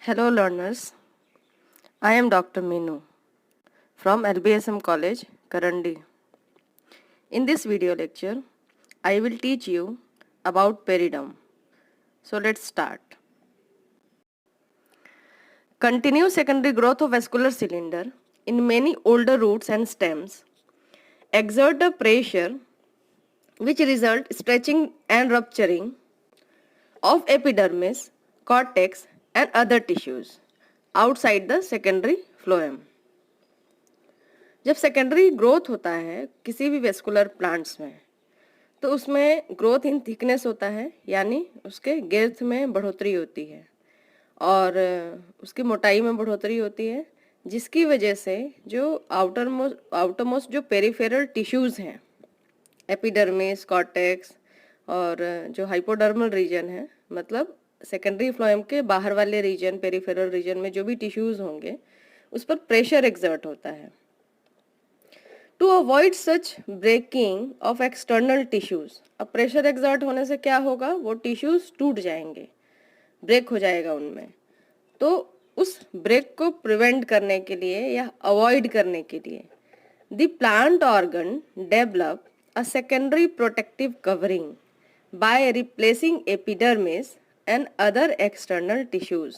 Hello learners, I am Dr. Meenu from LBSM College, Karandi. In this video lecture, I will teach you about peridome. So let's start. Continuous secondary growth of vascular cylinder in many older roots and stems exert a pressure which result stretching and rupturing of epidermis, cortex and other tissues outside the secondary phloem. जब secondary growth होता है किसी भी vascular plants में तो उसमें growth in thickness होता है, यानी उसके girth में बढ़ोतरी होती है और उसकी मोटाई में बढ़ोतरी होती है, जिसकी वजह से जो आउटरमोस्ट जो पेरिफेरल टिश्यूज़ हैं, एपिडर्मिस, कॉर्टेक्स और जो हाइपोडर्मल रीजन है, मतलब सेकेंडरी फ्लोएम के बाहर वाले रीजन, पेरिफेरल रीजन में जो भी टिश्यूज़ होंगे उस पर प्रेशर एक्सर्ट होता है. To avoid such breaking of external tissues. अब प्रेशर एक्सर्ट होने से क्या होगा, वो टिश्यूज टूट जाएंगे, ब्रेक हो जाएगा उनमें. तो उस ब्रेक को प्रिवेंट करने के लिए या अवॉइड करने के लिए the plant organ develop a secondary protective covering by replacing epidermis and other external tissues.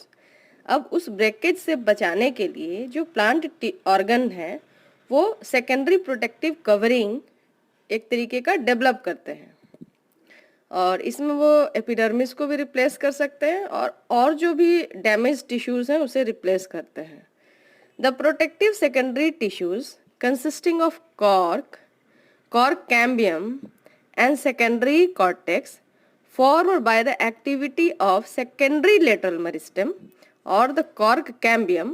अब उस ब्रेकेज से बचाने के लिए जो प्लांट ऑर्गन है वो सेकेंडरी प्रोटेक्टिव कवरिंग एक तरीके का डेवलप करते हैं और इसमें वो एपिडर्मिस को भी रिप्लेस कर सकते हैं और जो भी डैमेज टिश्यूज हैं उसे रिप्लेस करते हैं. The protective secondary tissues consisting of cork cambium and secondary cortex formed by the activity of secondary lateral meristem or the cork cambium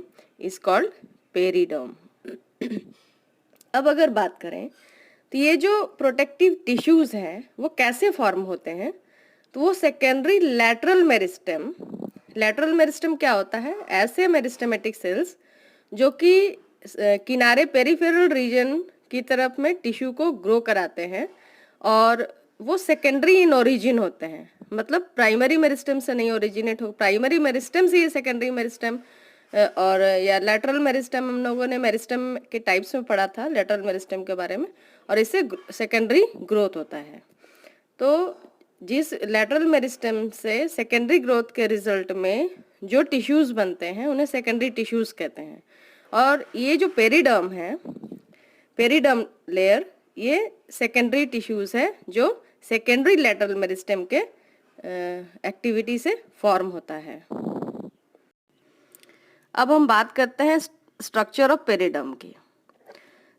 is called peridome. अब अगर बात करें तो ये जो प्रोटेक्टिव टिश्यूज हैं वो कैसे फॉर्म होते हैं, तो वो सेकेंडरी लैटरल मेरिस्टम क्या होता है, ऐसे मेरिस्टेमेटिक सेल्स जो कि किनारे पेरिफेरल रीजन की तरफ में टिश्यू को ग्रो कराते हैं और वो सेकेंडरी इन ओरिजिन होते हैं, मतलब प्राइमरी मेरिस्टम से नहीं ओरिजिनेट हो, प्राइमरी मेरिस्टम से ये सेकेंडरी मेरिस्टम और या लैटरल मेरिस्टम, हम लोगों ने मेरिस्टम के टाइप्स में पढ़ा था लैटरल मेरिस्टम के बारे में, और इससे सेकेंडरी ग्रोथ होता है. तो जिस लैटरल मेरिस्टम से सेकेंडरी ग्रोथ के रिजल्ट में जो टिश्यूज़ बनते हैं उन्हें सेकेंडरी टिश्यूज़ कहते हैं. और ये जो पेरिडर्म है, पेरिडर्म लेयर, ये सेकेंडरी टिश्यूज़ है जो सेकेंडरी लैटरल मेरिस्टम के एक्टिविटी से फॉर्म होता है. अब हम बात करते हैं स्ट्रक्चर ऑफ पेरिडर्म की.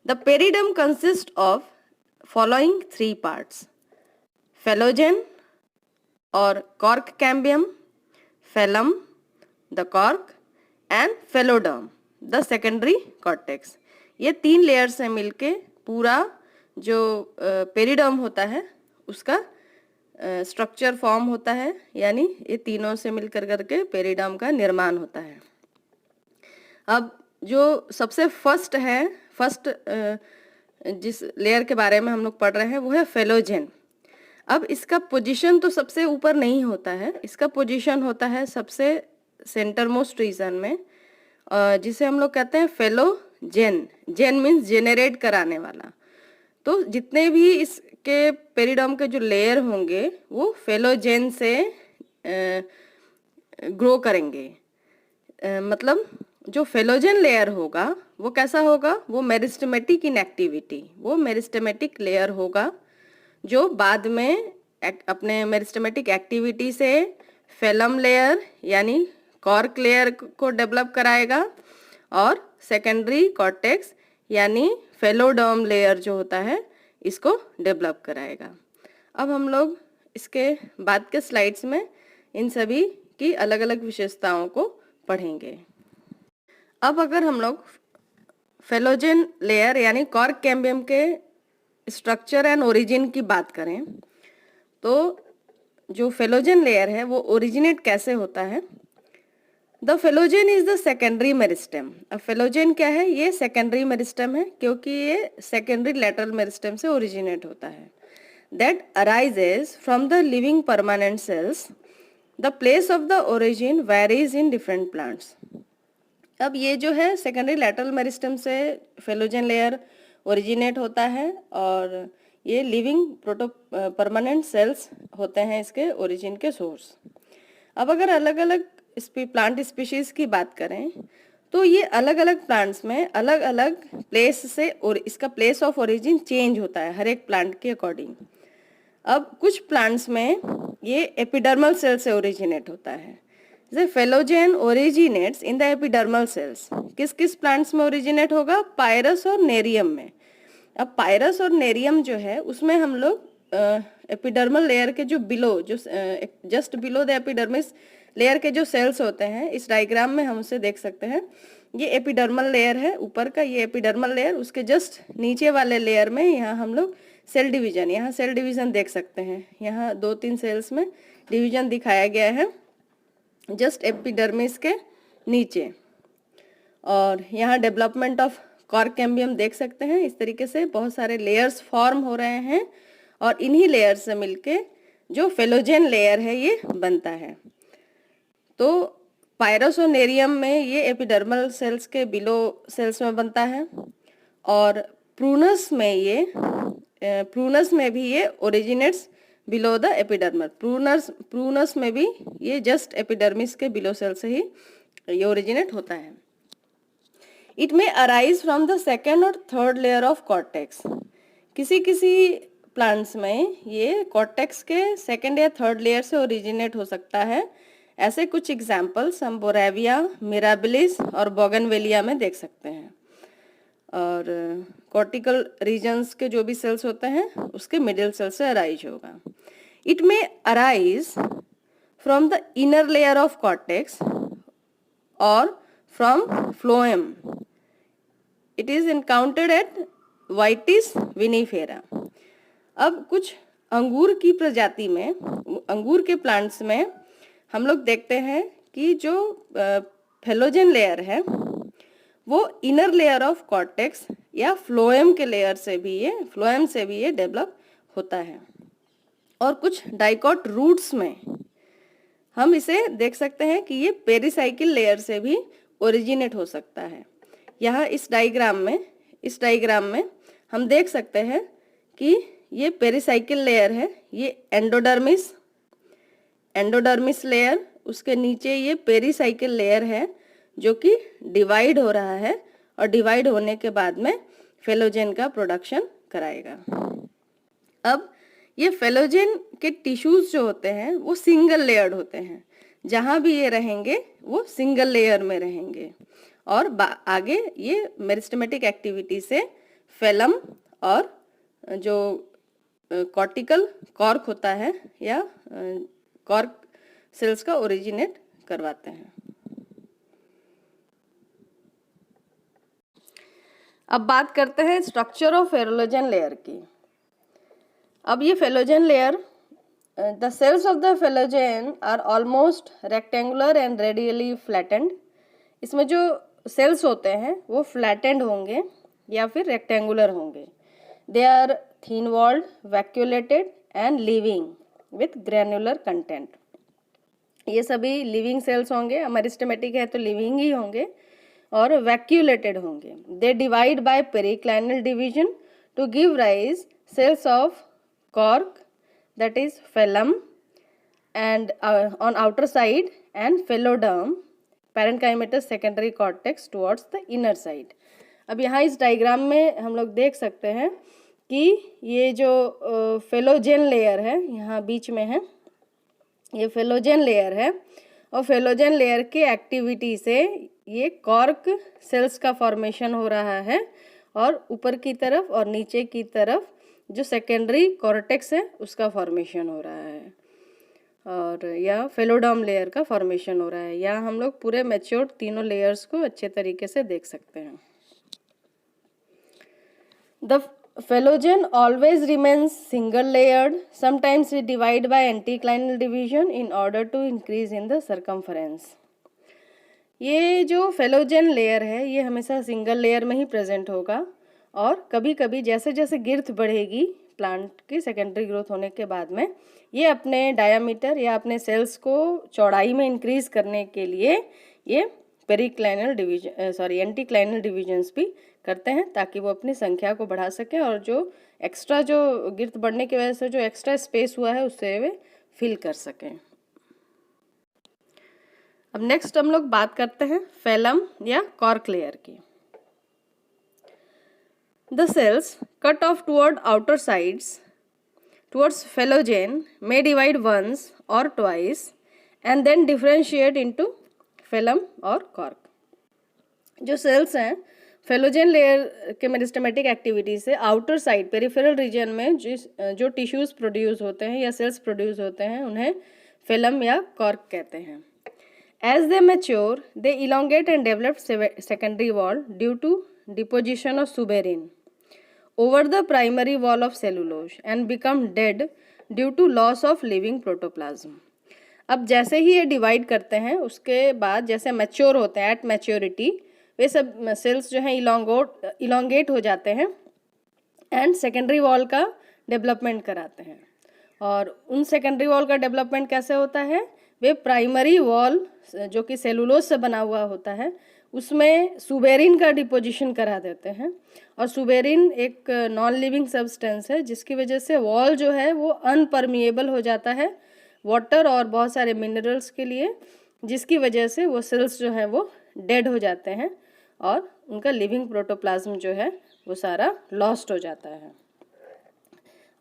The periderm consist of following 3 parts: phellogen और cork cambium, phellem the cork and phelloderm the secondary cortex. ये 3 लेयर से मिलके पूरा जो पेरिडर्म होता है उसका स्ट्रक्चर फॉर्म होता है, यानी ये तीनों से मिलकर करके पेरिडर्म का निर्माण होता है. अब जो सबसे फर्स्ट जिस लेयर के बारे में हम लोग पढ़ रहे हैं वो है फेलोजेन. अब इसका पोजीशन तो सबसे ऊपर नहीं होता है, इसका पोजीशन होता है सबसे सेंटर मोस्ट रीजन में, जिसे हम लोग कहते हैं फेलोजेन. जेन मीन्स जेनरेट कराने वाला. तो जितने भी इसके पेरिडर्म के जो लेयर होंगे वो फेलोजेन से ग्रो करेंगे. मतलब जो फेलोजेन लेयर होगा वो कैसा होगा, वो मेरिस्टेमेटिक इन एक्टिविटी, वो मेरिस्टेमेटिक लेयर होगा जो बाद में अपने मेरिस्टेमेटिक एक्टिविटी से फेलम लेयर यानी कॉर्क लेयर को डेवलप कराएगा और सेकेंडरी कॉर्टेक्स यानी फेलोडर्म लेयर जो होता है इसको डेवलप कराएगा. अब हम लोग इसके बाद के स्लाइड्स में इन सभी की अलग अलग विशेषताओं को पढ़ेंगे. अब अगर हम लोग फेलोजेन लेयर यानी कॉर्क कैम्बियम के स्ट्रक्चर एंड ओरिजिन की बात करें तो जो फेलोजेन लेयर है वो ओरिजिनेट कैसे होता है. The phellogen is the secondary meristem. अब फेलोजेन क्या है, ये सेकेंडरी मेरिस्टम है क्योंकि ये सेकेंडरी लैटरल मेरिस्टम से ओरिजिनेट होता है. That arises from the living permanent cells the place of the origin varies in different plants. अब ये जो है सेकेंडरी लैटरल मेरिस्टम से फेलोजेन लेयर ओरिजिनेट होता है और ये लिविंग प्रोटो परमानेंट सेल्स होते हैं इसके ओरिजिन के सोर्स। अब अगर अलग अलग प्लांट स्पीशीज की बात करें तो ये अलग अलग प्लांट्स में अलग अलग प्लेस से और इसका प्लेस ऑफ ओरिजिन चेंज होता है हर एक प्लांट के अकॉर्डिंग। अब कुछ प्लांट्स में ये एपिडर्मल सेल से ओरिजिनेट होता है, जैसे phellogen originates in the epidermal cells. किस किस प्लांट्स में ओरिजिनेट होगा? पायरस और नेरियम में। अब पायरस और नेरियम जो है उसमें हम लोग एपिडर्मल लेयर के जो बिलो, जो just below the epidermis layer के जो सेल्स होते हैं, इस डायग्राम में हम उसे देख सकते हैं। ये एपिडर्मल लेयर है ऊपर का, ये एपिडर्मल लेयर, उसके जस्ट नीचे वाले लेयर में यहाँ हम लोग सेल डिवीजन, यहाँ सेल डिवीजन देख सकते हैं। यहाँ 2-3 सेल्स में डिवीजन दिखाया गया है जस्ट एपिडर्मिस के नीचे। और यहाँ डेवलपमेंट ऑफ कॉर्क कैम्बियम देख सकते हैं। इस तरीके से बहुत सारे लेयर्स फॉर्म हो रहे हैं और इन्हीं लेयर से मिलके जो फेलोजेन लेयर है ये बनता है। तो पायरस और नेरियम में ये एपिडर्मल सेल्स के बिलो सेल्स में बनता है और प्रूनस में भी ये originates below the epidermal. Prunus में भी ये जस्ट एपिडर्मिस के बिलो सेल से ही ये ओरिजिनेट होता है। It may arise from the second और थर्ड लेयर ऑफ कॉर्टेक्स। किसी किसी प्लांट्स में ये कॉर्टेक्स के सेकेंड या थर्ड लेयर से ओरिजिनेट हो सकता है। ऐसे कुछ एग्जाम्पल्स हम बोरेविया, मिराबिलिस और बोगनवेलिया में देख सकते हैं। और कॉर्टिकल रीजन्स के जो भी सेल्स होते हैं उसके मिडिल सेल से अराइज होगा। It may arise from the inner layer of cortex और from phloem. It is encountered at Vitis vinifera. अब कुछ अंगूर की प्रजाति में, अंगूर के प्लांट्स में हम लोग देखते हैं कि जो फेलोजेन लेयर है वो इनर लेयर ऑफ कॉर्टेक्स या फ्लोएम के लेयर से भी ये डेवलप होता है। और कुछ डाइकॉट रूट्स में हम इसे देख सकते हैं कि ये पेरिसाइकिल लेयर से भी ओरिजिनेट हो सकता है। यहाँ इस डायग्राम में हम देख सकते हैं कि ये पेरिसाइकिल लेयर है, ये एंडोडर्मिस लेयर, उसके नीचे ये पेरिसाइकिल लेयर है जो कि डिवाइड हो रहा है और डिवाइड होने के बाद में फेलोजेन का प्रोडक्शन कराएगा। अब ये फेलोजेन के टिश्यूज जो होते हैं वो सिंगल लेयर्ड होते हैं, जहाँ भी ये रहेंगे वो सिंगल लेयर में रहेंगे और आगे ये मेरिस्टेमेटिक एक्टिविटी से फेलम और जो कॉर्टिकल कॉर्क होता है या कॉर्क सेल्स का ओरिजिनेट करवाते हैं। अब बात करते हैं स्ट्रक्चर ऑफ फेलोजेन लेयर की। अब ये phellogen layer, the cells of the phellogen are almost rectangular and radially flattened. इसमें जो सेल्स होते हैं वो फ्लैटेंड होंगे या फिर रेक्टेंगुलर होंगे। They are thin walled, vacuolated and living with granular content. ये सभी लिविंग सेल्स होंगे, मेरिस्टेमेटिक है तो लिविंग ही होंगे और वैक्यूलेटेड होंगे। They divide by periclinal division to give rise cells of cork, that is phellum, and on outer side and phylloderm, parenchymatous secondary cortex towards the inner side। अब यहाँ इस diagram में हम लोग देख सकते हैं कि ये जो फेलोजेन लेयर है यहाँ बीच में है, ये फेलोजेन लेयर है और फेलोजेन लेयर के एक्टिविटी से ये कॉर्क सेल्स का फॉर्मेशन हो रहा है और ऊपर की तरफ और नीचे की तरफ जो सेकेंडरी कॉर्टेक्स है उसका फॉर्मेशन हो रहा है और या फेलोडर्म लेयर का फॉर्मेशन हो रहा है। यहाँ हम लोग पूरे मैच्योर्ड तीनों लेयर्स को अच्छे तरीके से देख सकते हैं। The phellogen always remains single layered, sometimes it divide by anticlinal division in order to increase in the circumference. ये जो फेलोजेन लेयर है ये हमेशा सिंगल लेयर में ही प्रेजेंट होगा और कभी कभी जैसे जैसे गिर्थ बढ़ेगी प्लांट की सेकेंडरी ग्रोथ होने के बाद में ये अपने डायामीटर या अपने सेल्स को चौड़ाई में इंक्रीज करने के लिए ये पेरिक्लाइनल डिवीजन एंटीक्लाइनल डिवीजन्स भी करते हैं, ताकि वो अपनी संख्या को बढ़ा सकें और जो एक्स्ट्रा जो गिर्द बढ़ने की वजह से जो एक्स्ट्रा स्पेस हुआ है उससे वे फिल कर सकें। अब नेक्स्ट हम लोग बात करते हैं फेलम या कॉर्क लेयर की। The cells cut off toward outer sides towards phylogen may divide once or twice and then differentiate into phylum और cork। जो सेल्स हैं फेलोजेन लेयर के मेरिस्टेमेटिक एक्टिविटी से आउटर साइड पेरिफेरल रीजन में जो tissues produce होते हैं या सेल्स प्रोड्यूस होते हैं उन्हें फेलम या कॉर्क कहते हैं। As they mature, they elongate and develop secondary wall due to deposition of suberin over the primary wall of cellulose and become dead due to loss of living protoplasm। अब जैसे ही ये divide करते हैं उसके बाद जैसे मैच्योर होते हैं एट मैच्योरिटी वे सब सेल्स जो हैं इलोंगेट हो जाते हैं एंड सेकेंडरी वॉल का डेवलपमेंट कराते हैं। और उन सेकेंडरी वॉल का डेवलपमेंट कैसे होता है, वे प्राइमरी वॉल जो कि सेलुलोज से बना हुआ होता है उसमें सुबेरिन का डिपोजिशन करा देते हैं। और सुबेरिन एक नॉन लिविंग सब्सटेंस है जिसकी वजह से वॉल जो है वो अनपरमिएबल हो जाता है वाटर और बहुत सारे मिनरल्स के लिए, जिसकी वजह से वो सेल्स जो है वो डेड हो जाते हैं और उनका लिविंग प्रोटोप्लाज्म जो है वो सारा लॉस्ट हो जाता है।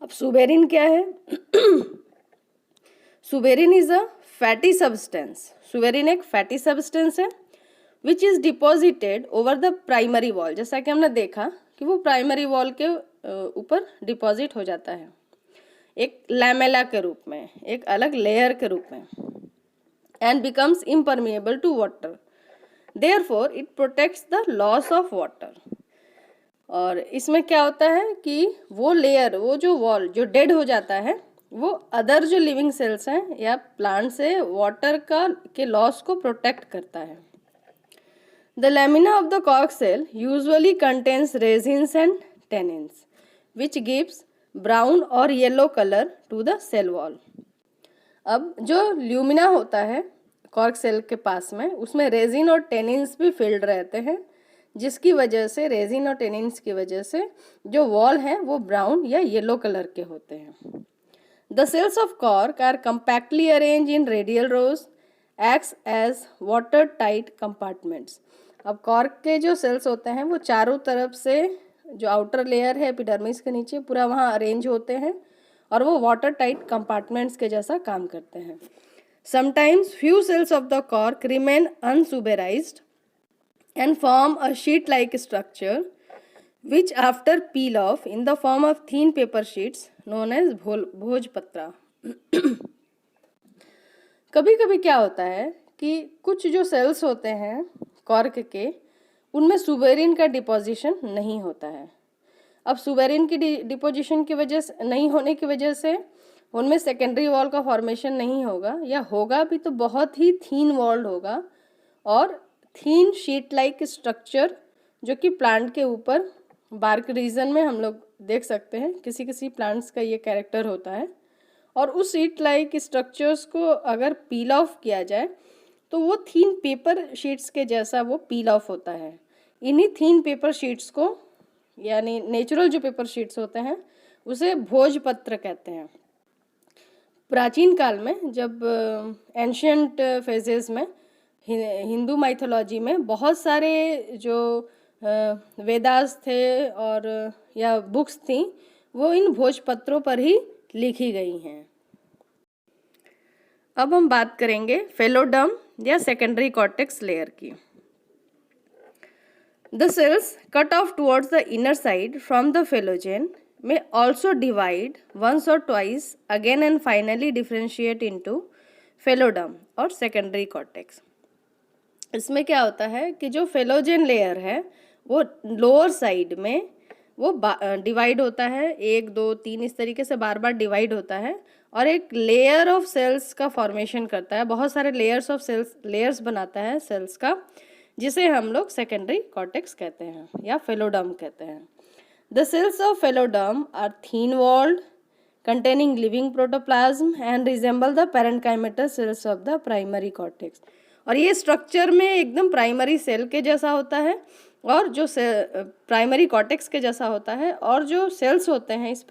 अब सुबेरिन क्या है? Suberin is a fatty substance. Suberin एक फैटी सब्सटेंस है which is deposited over the primary wall. जैसा कि हमने देखा कि वो प्राइमरी वॉल के ऊपर डिपॉजिट हो जाता है एक लैमेला के रूप में, एक अलग लेयर के रूप में, and becomes impermeable to water, therefore it protects the loss of water. और इसमें क्या होता है कि वो लेयर, वो जो वॉल जो डेड हो जाता है वो अदर जो लिविंग सेल्स हैं या प्लांट से वाटर के लॉस को प्रोटेक्ट करता है। The lamina of the cork cell usually contains resins and tannins, which gives brown or yellow color to the cell wall। अब जो ल्यूमिना होता है कॉर्क सेल के पास में उसमें रेजिन और टेनिन्स भी फिल्ड रहते हैं, जिसकी वजह से रेजिन और टेनिन्स की वजह से जो वॉल है वो ब्राउन या येलो कलर के होते हैं। The cells of cork are compactly arranged in radial rows, acts as watertight compartments। अब कॉर्क के जो सेल्स होते हैं वो चारों तरफ से जो आउटर लेयर है एपिडर्मिस के नीचे पूरा वहाँ अरेंज होते हैं और वो वाटर टाइट कंपार्टमेंट्स के जैसा काम करते हैं। Sometimes few cells of the cork remain unsuberized and form a sheet like structure which after peel off in the form of thin paper sheets known as bhojpatra. कभी कभी क्या होता है कि कुछ जो सेल्स होते हैं कॉर्क के उनमें सुबेरिन का डिपोजिशन नहीं होता है। अब सुबेरिन की डिपोजिशन की वजह से नहीं होने की वजह से उनमें सेकेंडरी वॉल का फॉर्मेशन नहीं होगा, या होगा भी तो बहुत ही थीन वॉल्ड होगा और थीन शीट लाइक स्ट्रक्चर जो कि प्लांट के ऊपर बार्क रीजन में हम लोग देख सकते हैं, किसी किसी प्लांट्स का ये कैरेक्टर होता है। और उस शीट लाइक स्ट्रक्चर्स को अगर पील ऑफ किया जाए तो वो थीन पेपर शीट्स के जैसा वो पील ऑफ होता है। इन्हीं थीन पेपर शीट्स को यानी नेचुरल जो पेपर शीट्स होते हैं उसे भोजपत्र कहते हैं। प्राचीन काल में जब एंशियंट फेजेस में हिंदू माइथोलॉजी में बहुत सारे जो वेदास थे और या बुक्स थी वो इन भोजपत्रों पर ही लिखी गई हैं। अब हम बात करेंगे फेलोडर्म या सेकेंडरी कॉर्टेक्स लेयर की। The cells cut off towards the inner side from the phellogen may also divide once or twice again and finally differentiate into phelloderm और सेकेंडरी कॉर्टेक्स। इसमें क्या होता है कि जो फेलोजेन लेयर है वो लोअर साइड में वो डिवाइड होता है, 1 2 3 इस तरीके से बार बार डिवाइड होता है और एक लेयर ऑफ सेल्स का फॉर्मेशन करता है, बहुत सारे लेयर्स ऑफ सेल्स लेयर्स बनाता है सेल्स का, जिसे हम लोग सेकेंडरी कॉर्टेक्स कहते हैं या फेलोडर्म कहते हैं। The cells of Phyloderm are thin-walled, containing living protoplasm and resemble the parenchymatous cells of the primary cortex. और ये स्ट्रक्चर में एकदम प्राइमरी सेल के जैसा होता है और जो प्राइमरी कॉर्टेक्स के जैसा होता है, और जो सेल्स होते हैं इस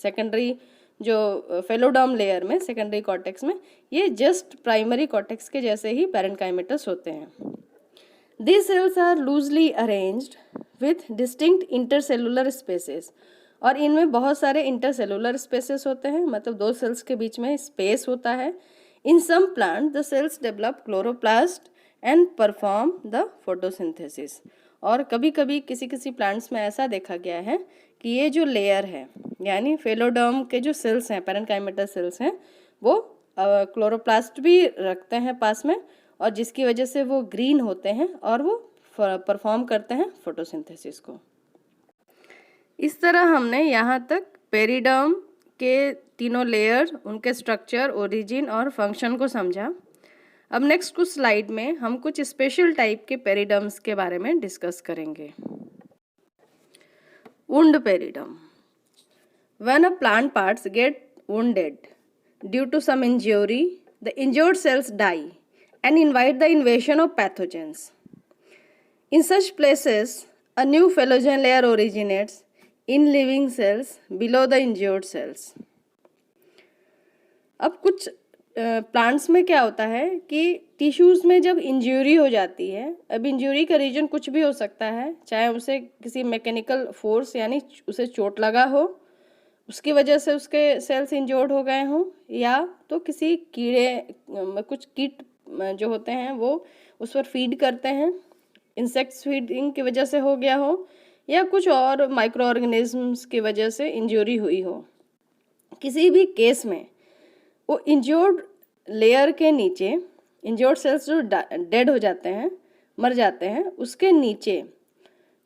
सेकेंडरी जो फेलोडर्म लेयर में, सेकेंडरी कॉर्टेक्स में, ये जस्ट प्राइमरी कॉर्टेक्स के जैसे ही पैरेन्काइमेटस होते हैं. These cells are loosely arranged with distinct intercellular spaces. और इनमें बहुत सारे इंटरसेलुलर स्पेसेस होते हैं, मतलब दो सेल्स के बीच में स्पेस होता है. In some plant the cells develop chloroplast and perform the photosynthesis. और कभी कभी किसी किसी प्लांट्स में ऐसा देखा गया है कि ये जो लेयर है, यानी फेलोडर्म के जो सेल्स हैं, पैरेन्काइमेटस सेल्स हैं, वो क्लोरोप्लास्ट भी रखते हैं पास में, और जिसकी वजह से वो ग्रीन होते हैं और वो परफॉर्म करते हैं फोटोसिंथेसिस को. इस तरह हमने यहाँ तक पेरिडर्म के तीनों लेयर, उनके स्ट्रक्चर, ओरिजिन और फंक्शन को समझा. अब नेक्स्ट कुछ स्लाइड में हम कुछ स्पेशल टाइप के पेरिडर्म्स के बारे में डिस्कस करेंगे. Wound periderm. When a plant parts get wounded due to some injury, the injured cells die and invite the invasion of pathogens. In such places, a new phylogen layer originates in living cells below the injured cells. अब कुछ plants में क्या होता है कि tissues में जब injury हो जाती है, अब इंजरी का रीजन कुछ भी हो सकता है, चाहे उसे किसी मैकेनिकल फोर्स यानी उसे चोट लगा हो, उसकी वजह से उसके सेल्स इंजर्ड हो गए हों, या तो किसी कीड़े, कुछ कीट जो होते हैं वो उस पर फीड करते हैं, इंसेक्ट्स फीडिंग की वजह से हो गया हो, या कुछ और माइक्रो ऑर्गेनिजम्स की वजह से इंजरी हुई हो. किसी भी केस में वो इंजर्ड लेयर के नीचे, इंजर्ड सेल्स जो डेड हो जाते हैं, मर जाते हैं, उसके नीचे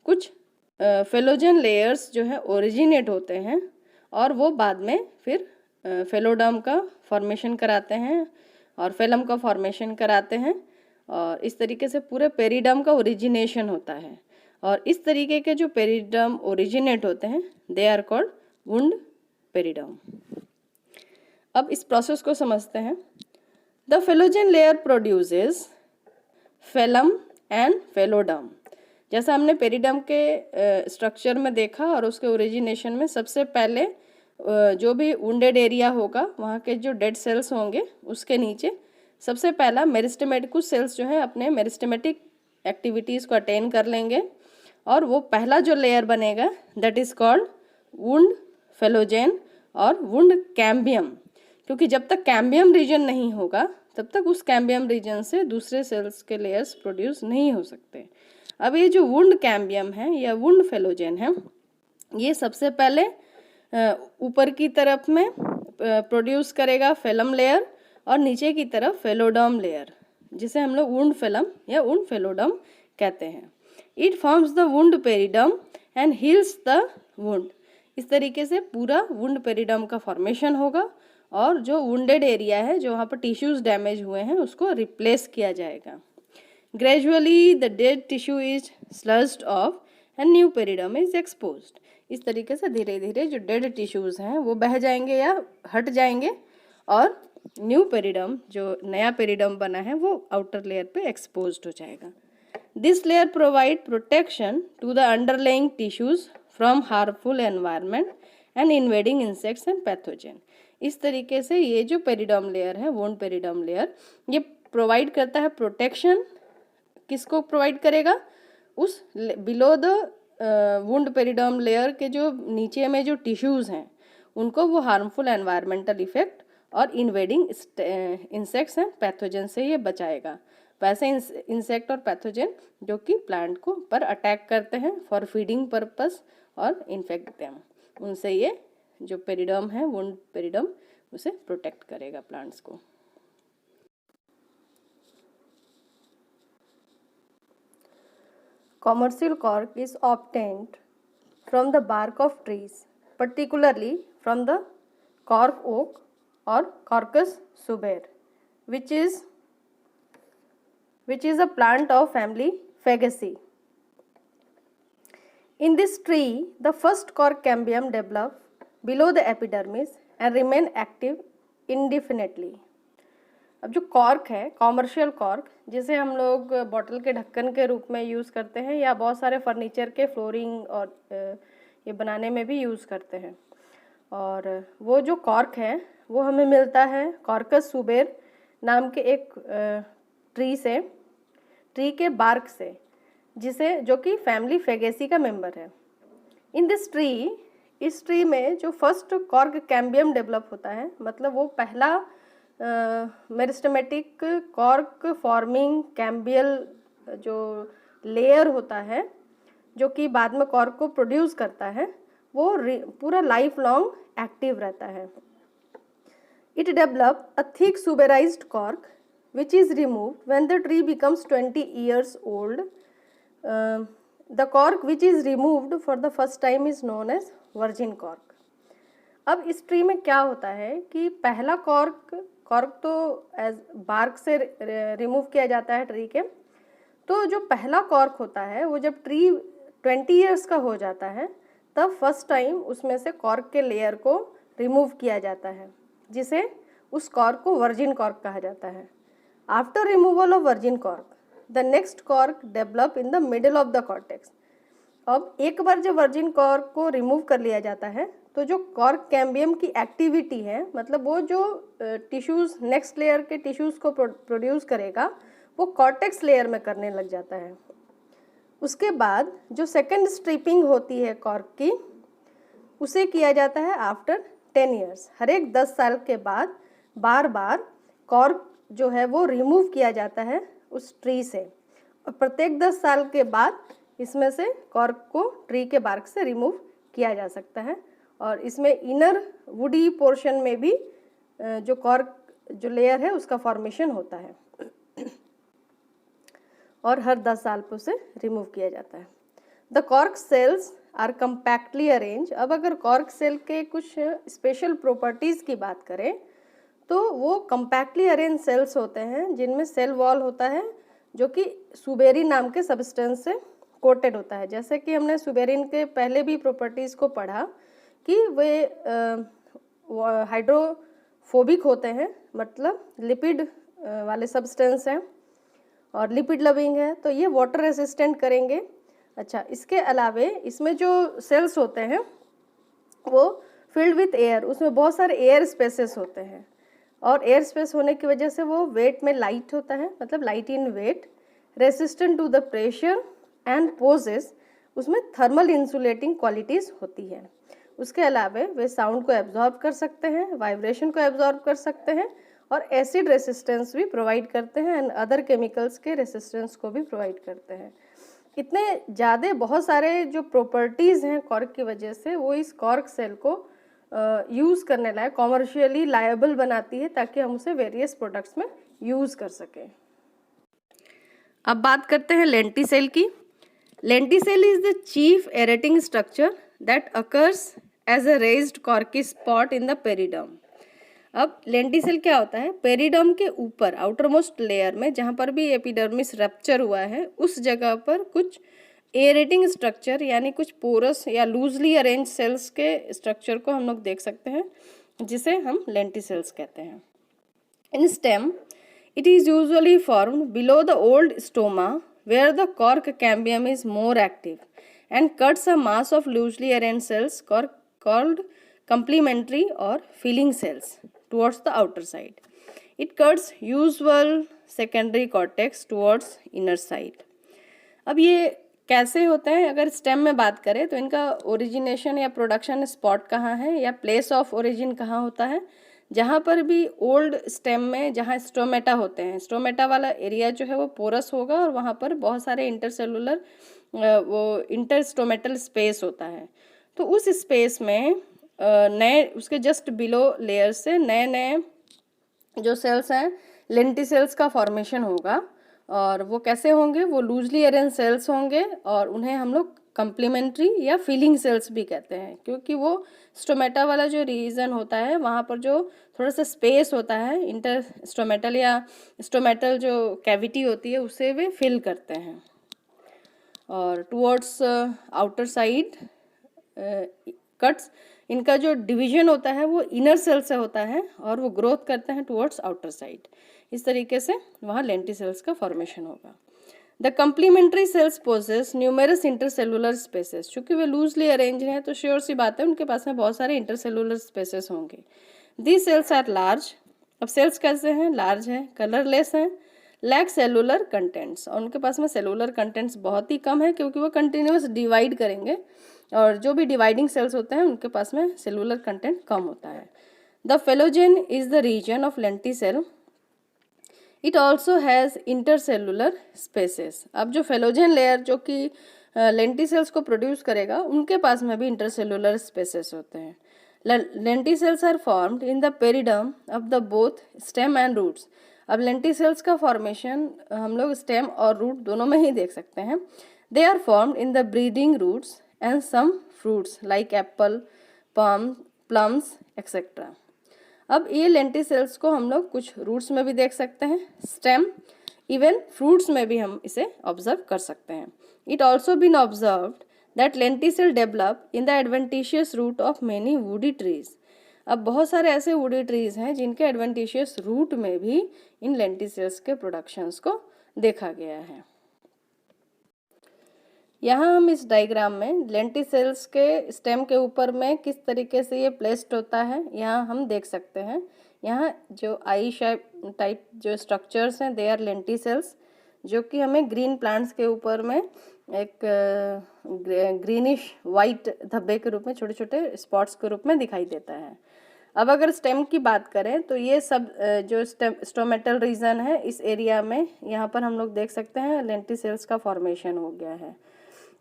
कुछ फेलोजन लेयर्स जो है ओरिजिनेट होते हैं, और वो बाद में फिर फेलोडर्म का फॉर्मेशन कराते हैं और फेलम का फॉर्मेशन कराते हैं, और इस तरीके से पूरे पेरिडर्म का ओरिजिनेशन होता है. और इस तरीके के जो पेरिडर्म ओरिजिनेट होते हैं, they are called wound periderm. अब इस प्रोसेस को समझते हैं. The phellogen layer produces phellem and phelloderm. जैसा हमने पेरिडर्म के स्ट्रक्चर में देखा और उसके ओरिजिनेशन में, सबसे पहले जो भी वुंडेड एरिया होगा, वहाँ के जो डेड सेल्स होंगे, उसके नीचे सबसे पहला मेरिस्टेमेटिक, कुछ सेल्स जो है अपने मेरिस्टेमेटिक एक्टिविटीज़ को अटेन कर लेंगे, और वो पहला जो लेयर बनेगा that is called wound phellogen और वुंड कैम्बियम. क्योंकि जब तक कैम्बियम रीजन नहीं होगा तब तक उस कैम्बियम रीजन से दूसरे सेल्स के लेयर्स प्रोड्यूस नहीं हो सकते. अब ये जो वुंड कैम्बियम है या वुंड फेलोजेन है, ये सबसे पहले ऊपर की तरफ में प्रोड्यूस करेगा फेलम लेयर, और नीचे की तरफ फेलोडर्म लेयर, जिसे हम लोग वुंड फेलम या वुंड फेलोडर्म कहते हैं. It forms the wound periderm and heels the wound. इस तरीके से पूरा वुंड पेरिडर्म का फॉर्मेशन होगा, और जो वुंडेड एरिया है, जो वहाँ पर टिश्यूज़ डैमेज हुए हैं, उसको रिप्लेस किया जाएगा. Gradually the dead tissue is sloughed off and new periderm is exposed. इस तरीके से धीरे धीरे जो डेड टिश्यूज़ हैं वो बह जाएंगे या हट जाएंगे, और न्यू पेरिडर्म, जो नया पेरिडर्म बना है, वो आउटर लेयर पे एक्सपोज्ड हो जाएगा. This layer provide protection to the underlying tissues from harmful environment and invading insects and pathogen. इस तरीके से ये जो पेरिडर्म लेयर है, वुंड पेरिडर्म लेयर, ये प्रोवाइड करता है प्रोटेक्शन. किसको प्रोवाइड करेगा? उस below the wound periderm layer के जो नीचे में जो टिश्यूज़ हैं, उनको वो हार्मफुल एनवायरमेंटल इफेक्ट और इन्वेडिंग इंसेक्ट्स एंड पैथोजन से ये बचाएगा. वैसे इंसेक्ट और पैथोजन जो कि प्लांट को पर अटैक करते हैं फॉर फीडिंग पर्पस और इन्फेक्ट देम, उनसे ये जो पेरिडर्म है, वुंड पेरिडर्म, उसे प्रोटेक्ट करेगा प्लांट्स को. Commercial cork is obtained from the bark of trees, particularly from the cork oak or Quercus subere, which is a plant of family Fagaceae. In this tree, the first cork cambium develop below the epidermis and remain active indefinitely. अब जो cork है, commercial cork, जिसे हम लोग bottle के ढक्कन के रूप में यूज़ करते हैं या बहुत सारे फर्नीचर के फ्लोरिंग और ये बनाने में भी यूज़ करते हैं, और वो जो कॉर्क है वो हमें मिलता है कॉर्कस सुबेर नाम के एक ट्री के बार्क से, जिसे जो कि फैमिली फेगेसी का मेंबर है। इन दिस ट्री, इस ट्री में जो फर्स्ट कॉर्क कैम्बियम डेवलप होता है, मतलब वो पहला मेरिस्टेमेटिक कॉर्क फॉर्मिंग कैम्बियल जो लेयर होता है जो कि बाद में कॉर्क को प्रोड्यूस करता है, वो पूरा लाइफ लॉन्ग एक्टिव रहता है। It develop a thick suberized cork which is removed when the tree becomes 20 years old. The cork which is removed for the first time is known as virgin cork. अब इस tree में क्या होता है कि पहला कॉर्क तो as bark से रिमूव किया जाता है ट्री के, तो जो पहला कॉर्क होता है वो जब ट्री 20 ईयर्स का हो जाता है तब फर्स्ट टाइम उसमें से कॉर्क के लेयर को रिमूव किया जाता है, जिसे उस कॉर्क को वर्जिन कॉर्क कहा जाता है। After removal of virgin cork, the next cork develop in the middle of the cortex. अब एक बार जब वर्जिन कॉर्क को रिमूव कर लिया जाता है तो जो कॉर्क कैम्बियम की एक्टिविटी है, मतलब वो जो टिश्यूज़ नेक्स्ट लेयर के टिश्यूज़ को प्रोड्यूस करेगा, वो कॉर्टेक्स लेयर में करने लग जाता है। उसके बाद जो सेकेंड स्ट्रिपिंग होती है कॉर्क की, उसे किया जाता है आफ्टर 10 ईयर्स। हर एक 10 साल के बाद बार बार कॉर्क जो है वो रिमूव किया जाता है उस ट्री से, और प्रत्येक 10 साल के बाद इसमें से कॉर्क को ट्री के बार्क से रिमूव किया जा सकता है, और इसमें इनर वुडी पोर्शन में भी जो कॉर्क जो लेयर है उसका फॉर्मेशन होता है, और हर 10 साल पर उसे रिमूव किया जाता है। The cork cells are compactly arrange. अब अगर कॉर्क सेल के कुछ स्पेशल प्रॉपर्टीज़ की बात करें तो वो कम्पैक्टली अरेंज सेल्स होते हैं जिनमें सेल वॉल होता है जो कि सुबेरिन नाम के सब्सटेंस से कोटेड होता है। जैसे कि हमने सुबेरिन के पहले भी प्रॉपर्टीज़ को पढ़ा कि वे हाइड्रोफोबिक होते हैं, मतलब लिपिड वाले सब्सटेंस हैं, और लिपिड लविंग है, तो ये वाटर रेसिस्टेंट करेंगे। अच्छा, इसके अलावे इसमें जो सेल्स होते हैं वो फिल्ड विथ एयर, उसमें बहुत सारे एयर स्पेसेस होते हैं, और एयर स्पेस होने की वजह से वो वेट में लाइट होता है, मतलब light in weight, resistant to the pressure and possess, उसमें थर्मल इंसुलेटिंग क्वालिटीज़ होती है। उसके अलावा वे साउंड को एब्जॉर्ब कर सकते हैं, वाइब्रेशन को एब्जॉर्ब कर सकते हैं, और एसिड रेसिस्टेंस भी प्रोवाइड करते हैं, एंड अदर केमिकल्स के रेसिस्टेंस को भी प्रोवाइड करते हैं। इतने ज़्यादा बहुत सारे जो प्रॉपर्टीज़ हैं कॉर्क की वजह से, वो इस कॉर्क सेल को यूज़ करने लायक कॉमर्शियली लायबल बनाती है, ताकि हम उसे वेरियस प्रोडक्ट्स में यूज़ कर सकें। अब बात करते हैं लेंटिसेल की। Lenticel is the chief aerating structure that occurs as a raised corky spot in the periderm. अब लेंटिसेल क्या होता है, पेरिडर्म के ऊपर आउटर मोस्ट लेयर में जहाँ पर भी एपिडर्मिस रप्चर हुआ है उस जगह पर कुछ एरेटिंग स्ट्रक्चर यानी कुछ पोरस या लूजली अरेंज सेल्स के स्ट्रक्चर को हम लोग देख सकते हैं, जिसे हम लेंटिसेल्स कहते हैं। In stem it is usually formed below the old stoma where the cork cambium is more active and cuts a mass of loosely arrange cells called complementary or filling cells towards the outer side. It cuts usual secondary cortex towards inner side. अब ये कैसे होते हैं, अगर stem में बात करें तो इनका ओरिजिनेशन या प्रोडक्शन स्पॉट कहाँ है या प्लेस ऑफ ओरिजिन कहाँ होता है। जहाँ पर भी ओल्ड स्टेम में जहाँ स्टोमेटा होते हैं, स्टोमेटा वाला एरिया जो है वो पोरस होगा और वहाँ पर बहुत सारे इंटरसेलुलर वो इंटरस्टोमेटल स्पेस होता है। तो उस स्पेस में नए उसके जस्ट बिलो लेयर से नए नए जो सेल्स हैं लेंटिसेल्स का फॉर्मेशन होगा, और वो कैसे होंगे, वो लूजली अरेंज सेल्स होंगे, और उन्हें हम लोग कम्प्लीमेंट्री या फिलिंग सेल्स भी कहते हैं, क्योंकि वो स्टोमेटा वाला जो रीजन होता है वहाँ पर जो थोड़ा सा स्पेस होता है इंटर स्टोमेटल या स्टोमेटल जो कैविटी होती है उसे वे फिल करते हैं। और टुवर्ड्स आउटर साइड कट्स, इनका जो डिवीजन होता है वो इनर सेल से होता है और वो ग्रोथ करते हैं टुवर्ड्स आउटर साइड। इस तरीके से वहाँ लेंटिसेल्स का फॉर्मेशन होगा। The complementary cells possess numerous intercellular spaces, चूँकि वे लूजली अरेंज हैं तो श्योर सी बात है उनके पास में बहुत सारे इंटरसेलुलर स्पेसेस होंगे। दीज सेल्स आर लार्ज, अब सेल्स कैसे हैं, लार्ज हैं, कलरलेस हैं, लैक सेलुलर कंटेंट्स, और उनके पास में सेलुलर कंटेंट्स बहुत ही कम है क्योंकि वो कंटिन्यूस डिवाइड करेंगे और जो भी डिवाइडिंग सेल्स होते हैं उनके पास में सेलुलर कंटेंट कम होता है। The phellogen is the region of lenticel, it also has intercellular spaces. अब जो फेलोजेन लेयर जो कि लेंटिसेल्स को प्रोड्यूस करेगा उनके पास में भी इंटरसेलुलर स्पेसेस होते हैं। Lenticels are formed in the periderm of the both stem and roots. अब लेंटिसेल्स का फॉर्मेशन हम लोग स्टेम और रूट दोनों में ही देख सकते हैं। They are formed in the breeding roots and some fruits like apple, plums et cetera. अब ये लेंटिसेल्स को हम लोग कुछ रूट्स में भी देख सकते हैं, स्टेम, इवन फ्रूट्स में भी हम इसे ऑब्जर्व कर सकते हैं। It also been observed that lenticel develop in the adventitious root of many woody trees. अब बहुत सारे ऐसे वुडी ट्रीज हैं जिनके एडवेंटिशियस रूट में भी इन लेंटिसेल्स के प्रोडक्शंस को देखा गया है। यहाँ हम इस डायग्राम में लेंटिसेल्स के स्टेम के ऊपर में किस तरीके से ये प्लेस्ड होता है यहाँ हम देख सकते हैं। यहाँ जो आई शेप टाइप जो स्ट्रक्चर्स हैं दे आर लेंटिसेल्स, जो कि हमें ग्रीन प्लांट्स के ऊपर में एक ग्रीनिश वाइट धब्बे के रूप में, छोटे छोटे स्पॉट्स के रूप में दिखाई देता है। अब अगर स्टेम की बात करें तो ये सब जो स्टोमेटल रीजन है इस एरिया में यहाँ पर हम लोग देख सकते हैं लेंटिसेल्स का फॉर्मेशन हो गया है।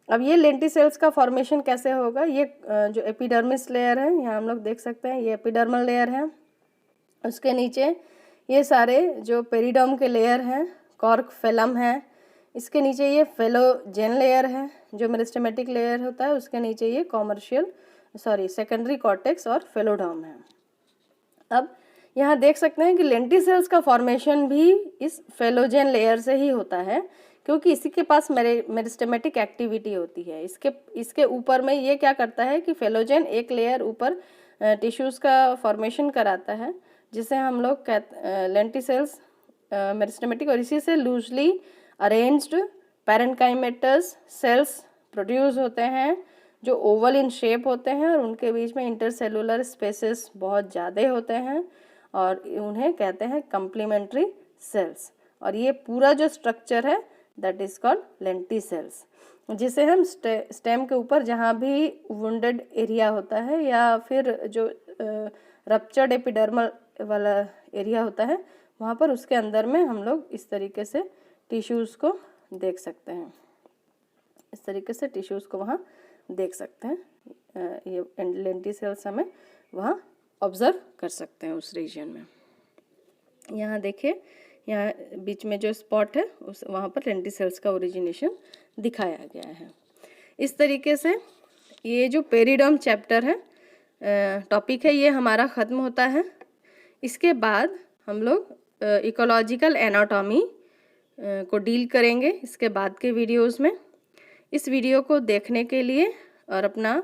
अब ये लेंटिसेल्स का फॉर्मेशन कैसे होगा, ये जो एपिडर्मिस लेयर है यहाँ हम लोग देख सकते हैं, ये एपिडर्मल लेयर है। उसके नीचे ये सारे जो पेरिडर्म के लेयर हैं, कॉर्क फेलम है, इसके नीचे ये फेलोजेन लेयर है जो मेरिस्टेमेटिक लेयर होता है, उसके नीचे ये सेकेंडरी कॉर्टेक्स और फेलोडर्म है। अब यहाँ देख सकते हैं कि लेंटिसेल्स का फॉर्मेशन भी इस फेलोजेन लेयर से ही होता है क्योंकि इसी के पास मेरिस्टेमेटिक एक्टिविटी होती है। इसके ऊपर में ये क्या करता है कि फेलोजेन एक लेयर ऊपर टिश्यूज़ का फॉर्मेशन कराता है जिसे हम लोग लेंटिसेल्स मेरिस्टेमेटिक, और इसी से loosely arranged parenchymatous sales produce होते हैं जो ओवल इन शेप होते हैं और उनके बीच में इंटरसेलुलर स्पेसेस बहुत ज़्यादा होते हैं और उन्हें कहते हैं कम्प्लीमेंट्री सेल्स। और ये पूरा जो स्ट्रक्चर है दैट इज़ कॉल्ड लेंटिसेल्स, जिसे हम स्टेम के ऊपर जहाँ भी वुंडेड एरिया होता है या फिर जो रप्चर्ड एपिडर्मल वाला एरिया होता है वहाँ पर उसके अंदर में हम लोग इस तरीके से टिश्यूज़ को देख सकते हैं। इस तरीके से टिश्यूज़ को वहाँ देख सकते हैं। ये लेंटिसेल्स हमें वहाँ ऑब्जर्व कर सकते हैं उस रीजन में। यहाँ देखिए, यहाँ बीच में जो स्पॉट है उस वहाँ पर लेंटिसेल्स का ओरिजिनेशन दिखाया गया है। इस तरीके से ये जो पेरिडर्म चैप्टर है टॉपिक है ये हमारा ख़त्म होता है। इसके बाद हम लोग इकोलॉजिकल एनाटॉमी को डील करेंगे इसके बाद के वीडियोस में। इस वीडियो को देखने के लिए और अपना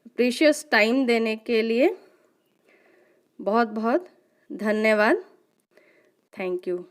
प्रीशियस टाइम देने के लिए बहुत बहुत धन्यवाद। Thank you.